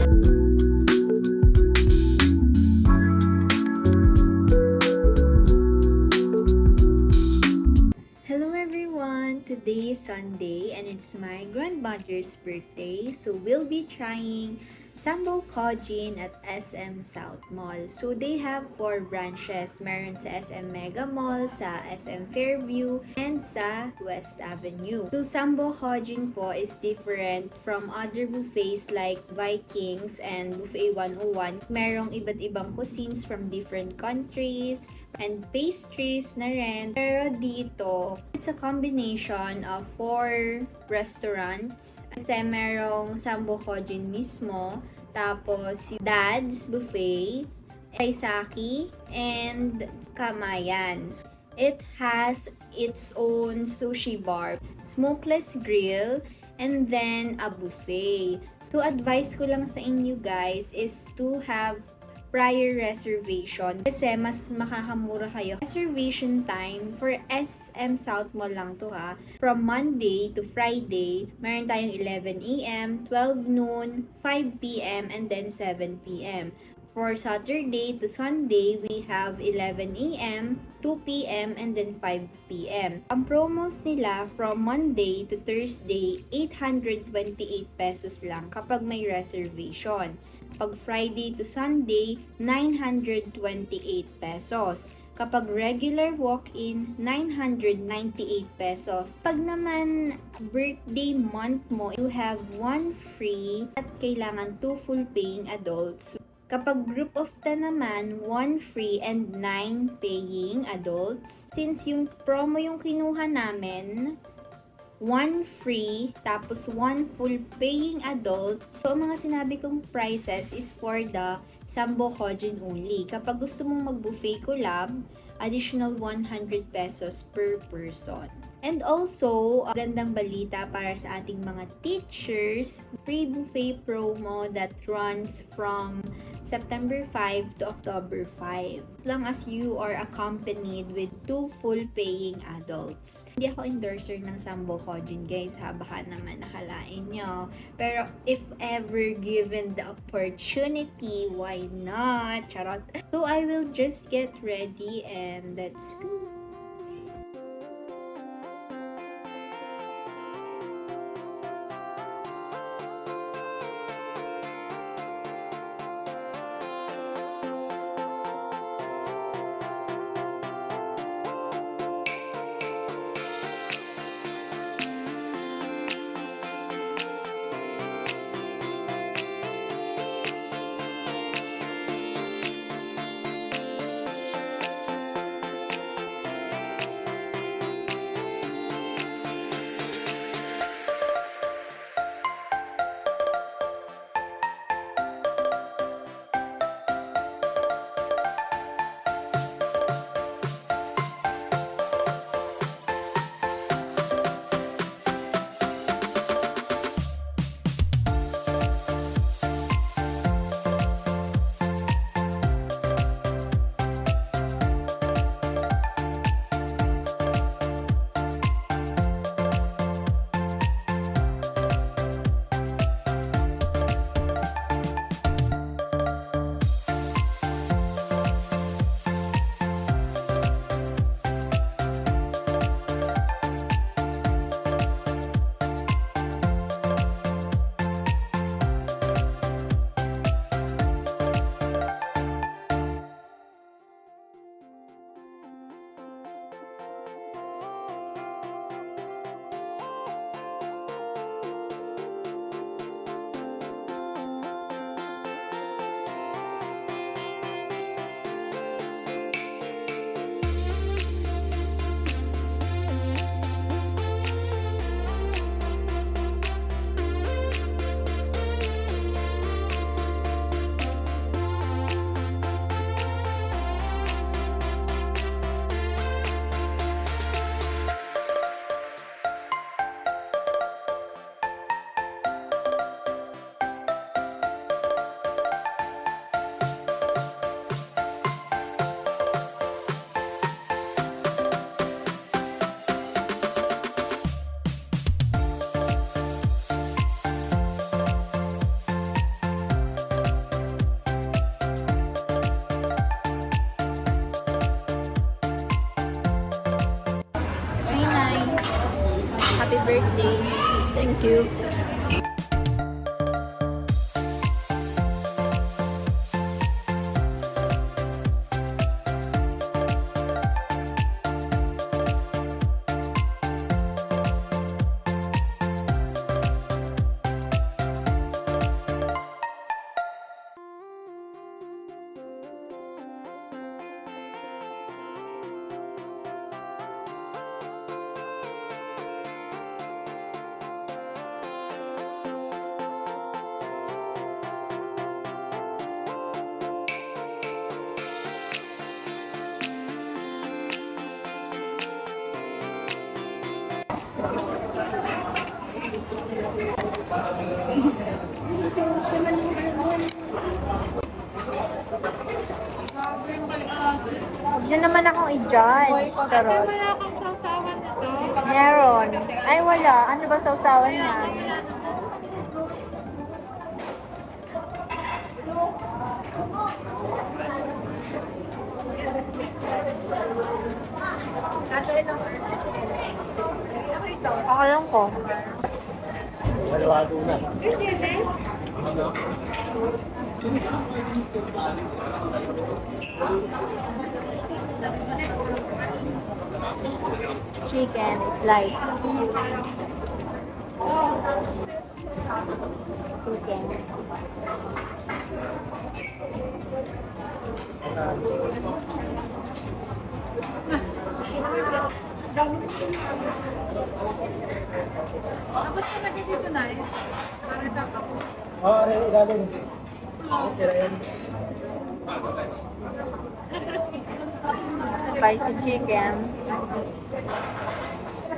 Hello everyone! Today is Sunday and it's my grandmother's birthday. So we'll be trying Sambo Kojin at SM South Mall. So they have 4 branches. Meron sa SM Mega Mall, sa SM Fairview, and sa West Avenue. So Sambo Kojin po is different from other buffets like Vikings and Buffet 101. Merong iba't ibang cuisines from different countries and pastries na rin. Pero dito, it's a combination of 4 restaurants. Kasi merong Sambo Kojin mismo, tapos yung Dad's Buffet, Kaisaki, and Kamayan. It has its own sushi bar, smokeless grill, and then a buffet. So advice ko lang sa inyo guys is to have prior reservation kasi mas makakamura kayo. Reservation time for SM South Mall lang to ha. From Monday to Friday, meron tayong 11 a.m., 12 noon, 5 p.m., and then 7 p.m. For Saturday to Sunday, we have 11 a.m., 2 p.m., and then 5 p.m. Ang promos nila from Monday to Thursday, 828 pesos lang kapag may reservation. Pag Friday to Sunday, 928 pesos. Kapag regular walk-in, 998 pesos. Pag naman birthday month mo, you have 1 free at kailangan 2 full paying adults. Kapag group of 10 naman, 1 free and 9 paying adults. Since yung promo yung kinuha namin, 1 free, tapos 1 full paying adult. So, ang mga sinabi kong prices is for the Sambo Kojin only. Kapag gusto mong mag-buffet collab, additional 100 pesos per person. And also, gandang balita para sa ating mga teachers, free buffet promo that runs from September 5 to October 5. As long as you are accompanied with 2 full paying adults. Hindi ako endorser ng Sambo Kojin guys ha, baka naman nakalain nyo. Pero if ever given the opportunity, why not? Charot. So I will just get ready and let's go. Happy birthday. Thank you. Huwag niyo naman akong i-judge. Charot. Meron. Ay, wala. Ano ba sausawan niyan? Alam ko. Malawado na. Chicken is light. Chicken. Tapos ka lagi dito na eh. Para ka. Oo, ilalim. Tira yun. Spicy chicken.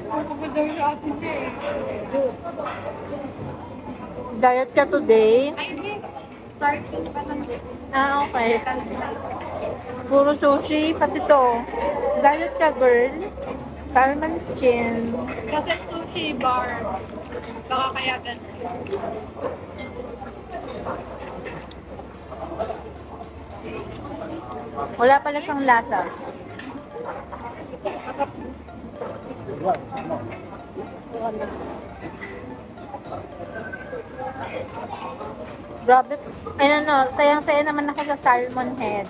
Pagkagaw sa atin niya eh. Diet ka today? Ay, hindi. Starting pa lang. Ah, okay. Puro sushi, pati to. Diet ka, girl. Salmon skin. Kasi sushi bar. Baka kaya ganun. Wala pala siyang lasa. Grabe. Ay, ano, sayang-saya naman ako sa salmon head.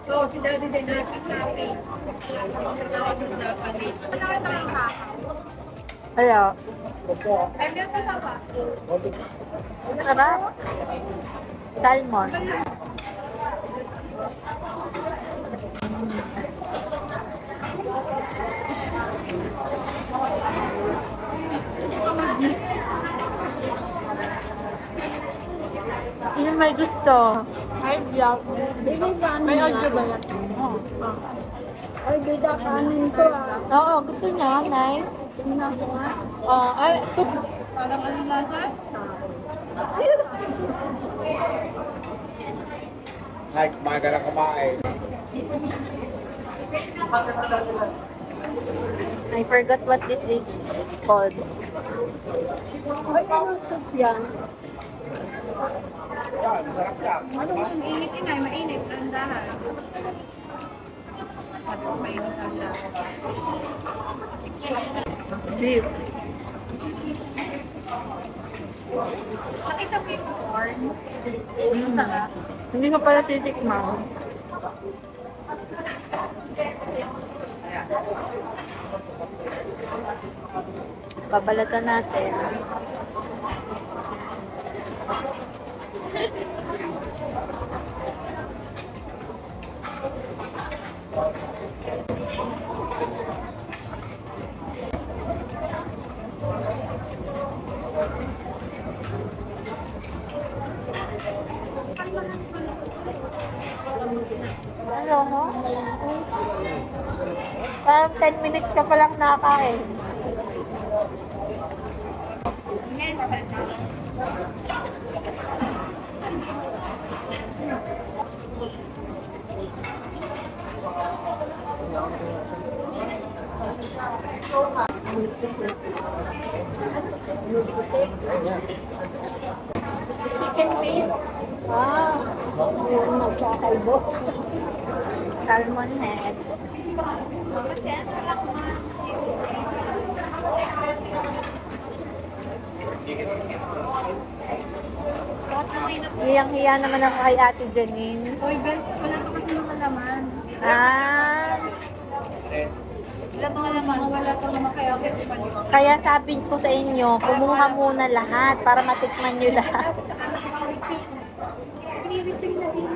So, si Daddy din natin natin. Hello. Ay, meron ka pa. Sarap. Salmon. Yun may gusto. Ay, vlog. May audio ba yan? Ay, bida kanin to ah. Oo, gusto niya, Nay. Tingnan ko nga. Ay, Parang ano lasa? Ay, kumain ka na kumain. I forgot what this is called. Ay, ano soup yan? Yan, masarap yan. Ano ang init inay? Mainit. Andahan. Mainit andahan. Beef. Nakita mo yung corn? Ang sarap. Hindi ko pala titikman. Babalatan natin. Ano mo? Parang 10 minutes ka palang nakakain. Chicken feet. Ah, yung magkakaibo. Salmon head. Hiyang-hiya naman ako kay Ate Janine. Uy, Bels, wala pa kasi mga laman. Ah, Wala mga laman, wala pa naman kaya ako palipas. kaya sabi ko sa inyo, kumuha muna lahat para matikman nyo lahat. Piniritin na din.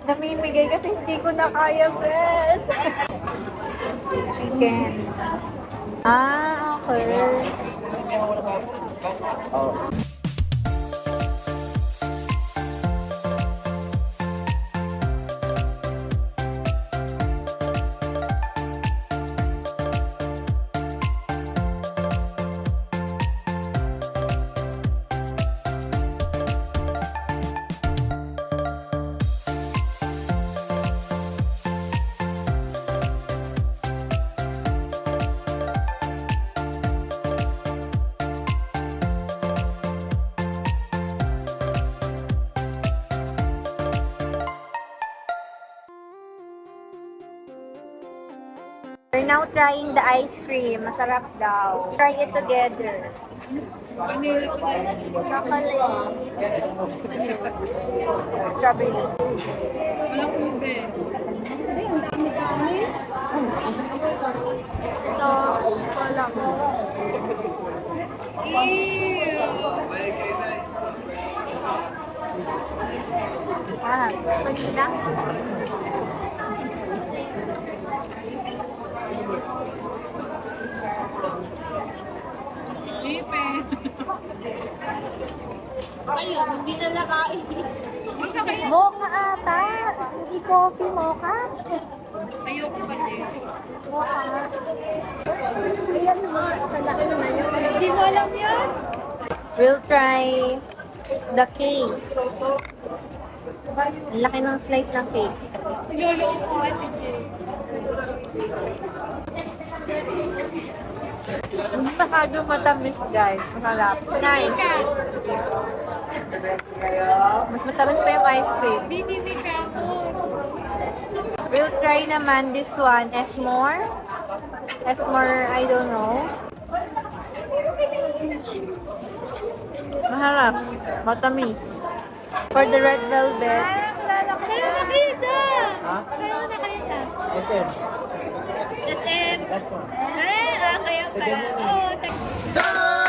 Namimigay kasi hindi ko na kaya, Bes. Chicken. Ah, okay. We're now trying the ice cream. Masarap daw. Try it together. Chocolate. Strawberry. Walang ube. Ito, wala ko. Ah, vanilla. Lipe. Ayun, hindi na nakain. Mocha ata. Hindi coffee, mocha. Ayoko kasi. Ayan naman, kalaki naman yun. Hindi mo alam yan? We'll try the cake. Ang laki ng slice ng cake. Lolo ko ate Jay. Hindi masyado matamis, guys. Masarap. Nice. Mas matamis pa yung ice cream. Bibili ka ako. We'll try naman this one. Esmore. Esmore, I don't know. Maharap. Matamis. For the red velvet. Kaya nakita! Ha? Kaya nakita. SM. SM. That's one. Kaya pala. Oh,